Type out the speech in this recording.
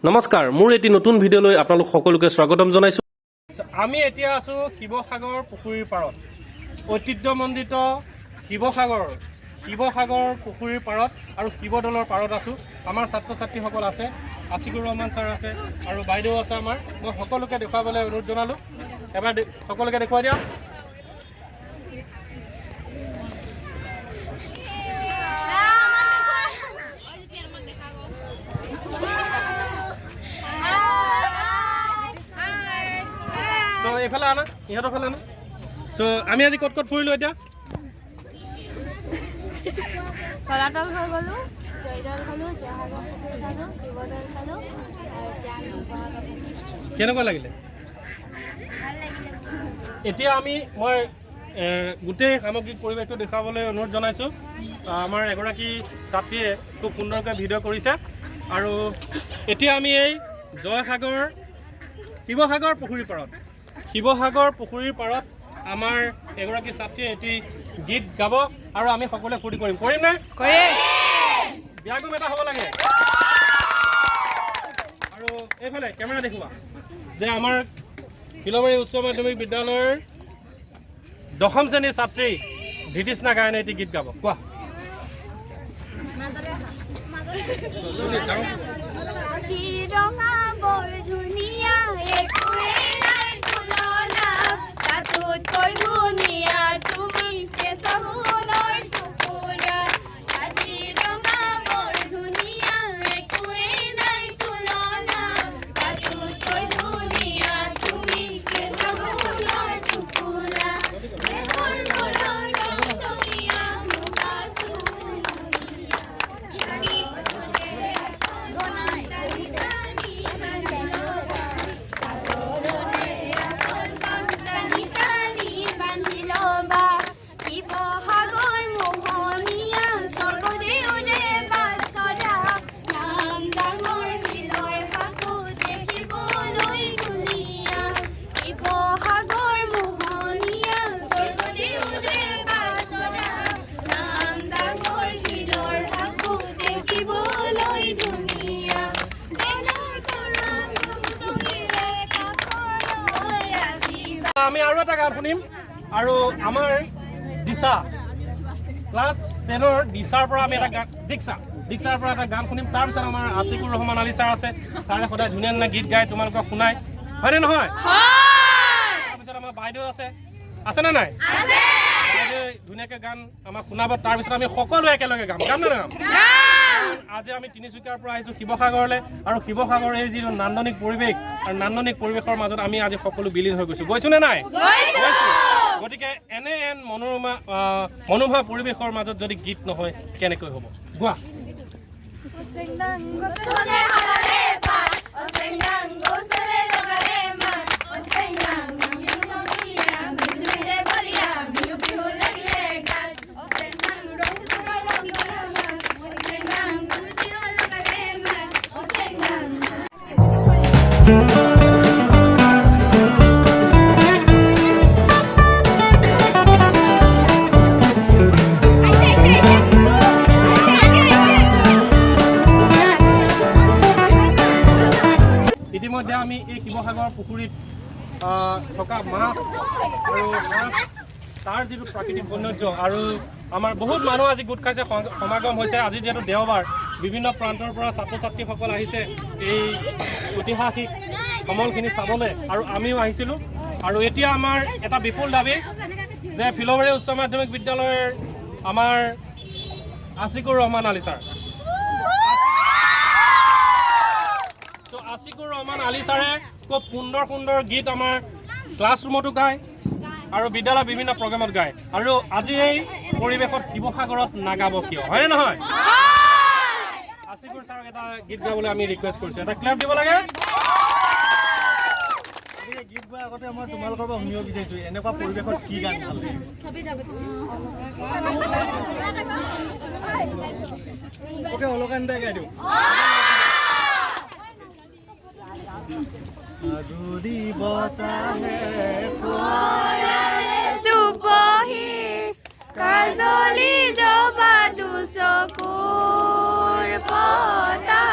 নমস্কাৰ মোৰ এটি নতুন ভিডিঅলৈ আপোনালোক সকলোকে স্বাগতম জনাইছো। আমি এতিয়া আছো শিৱসাগৰ পুখুৰীৰ পাৰত, ঐতিহ্যমণ্ডিত শিৱসাগৰ পুখুৰীৰ পাৰত আৰু শিৱদৌলৰ পাৰত আছো। আমাৰ ছাত্ৰ ছাত্ৰীসকল আছে, আছিকুৰ ৰহমান ছাৰ আছে আৰু বাইদেউ আছে আমাৰ। মই সকলোকে দেখুৱাবলৈ অনুৰোধ জনালোঁ। এবাৰ সকলোকে দেখুৱাই দিয়া। চ' এইফালে আনা, ইহঁতৰ ফালে আনা। চ' আমি আজি ক'ত ক'ত ফুৰিলোঁ এতিয়া? তলাতল ঘৰ গ'লো, জয়দৌল গ'লো, জয়সাগৰ পুখুৰী চালোঁ, শিৱদৌল চালোঁ আৰু এতিয়া আমি শিৱসাগৰ পাইছোঁ। কেনেকুৱা লাগিলে? ভাল লাগিলে। এতিয়া মই গোটেই সামগ্ৰিক পৰিৱেশটো দেখুৱাবলৈ অনুৰোধ জনাইছোঁ। আমাৰ এগৰাকী ছাত্ৰীয়ে খুব সুন্দৰকৈ ভিডিঅ' কৰিছে আৰু এতিয়া আমি এই শিৱসাগৰ পুখুৰীৰ পাৰত আমাৰ এগৰাকী ছাত্ৰীয়ে এটি গীত গাব আৰু আমি সকলোৱে ফূৰ্তি কৰিম নে? ব্যাগম এটা হ'ব লাগে। আৰু এইফালে কেমেৰা দেখুওৱা যে আমাৰ ফিলবাৰী উচ্চ মাধ্যমিক বিদ্যালয়ৰ 10ম শ্ৰেণীৰ ছাত্ৰী ধৃতিষ্ণা গায়নে এটি গীত গাব। কোৱা। আমি আৰু এটা গান শুনিম আৰু আমাৰ দিশা ক্লাছ 10ৰ দিশাৰ পৰা আমি এটা গান দীক্ষাৰ পৰা এটা গান শুনিম। তাৰপিছত আমাৰ আছিকুৰ ৰহমান আলী ছাৰ আছে, ছাৰে সদায় ধুনীয়া ধুনীয়া গীত গাই তোমালোকক শুনাই, হয়নে নহয়? তাৰপিছত আমাৰ বাইদেউ আছেনে নাই? ধুনীয়াকৈ গান আমাক শুনাব। তাৰপিছত আমি সকলোৱে একেলগে গাম নে নাগাম? আজি আমি তিনিচুকীয়াৰ পৰা আহিছোঁ শিৱসাগৰলৈ আৰু শিৱসাগৰৰ এই যিটো নান্দনিক পৰিৱেশ আৰু নান্দনিক পৰিৱেশৰ মাজত আমি আজি সকলো বিলীন হৈ গৈছো নে নাই? গতিকে এনে মনোমোহা পৰিৱেশৰ মাজত যদি গীত নহয় কেনেকৈ হ'ব? গোৱা। ইতিমধ্যে আমি এই শিৱসাগৰ পুখুৰীত থকা মাছ আৰু তাৰ যিটো প্ৰাকৃতিক সৌন্দৰ্য আৰু আমাৰ বহুত মানুহ আজি গোট খাইছে, সমাগম হৈছে। আজি যিহেতু দেওবাৰ, বিভিন্ন প্ৰান্তৰ পৰা ছাত্ৰ ছাত্ৰীসকল আহিছে এই ঐতিহাসিক সমলখিনি চাবলৈ আৰু আমিও আহিছিলোঁ। আৰু এতিয়া আমাৰ এটা বিপুল দাবী যে ফিলবাৰী উচ্চ মাধ্যমিক বিদ্যালয়ৰ আমাৰ আছিকুৰ ৰহমান আলী ছাৰ খুব সুন্দৰ গীত আমাৰ ক্লাছৰুমতো গায় আৰু বিদ্যালয়ৰ বিভিন্ন প্ৰগ্ৰামত গায়। আৰু আজি এই পৰিৱেশত শিৱসাগৰত নাগাব কিয়, হয়নে নহয়? আছিকুৰ ছাৰক এটা গীত গাবলৈ আমি ৰিকুৱেষ্ট কৰিছোঁ, এটা ক্লেপ দিব লাগে। গীত গোৱাৰ আগতে মই তোমালোকৰ পৰা শুনিব বিচাৰিছোঁ এনেকুৱা পৰিৱেশত কি গান ভাল লাগে? ওকে অলকান দাই গাই দিওঁ। আগুৰি বতাহে সুপহি কাজলি জবা দুচকুৰ পতা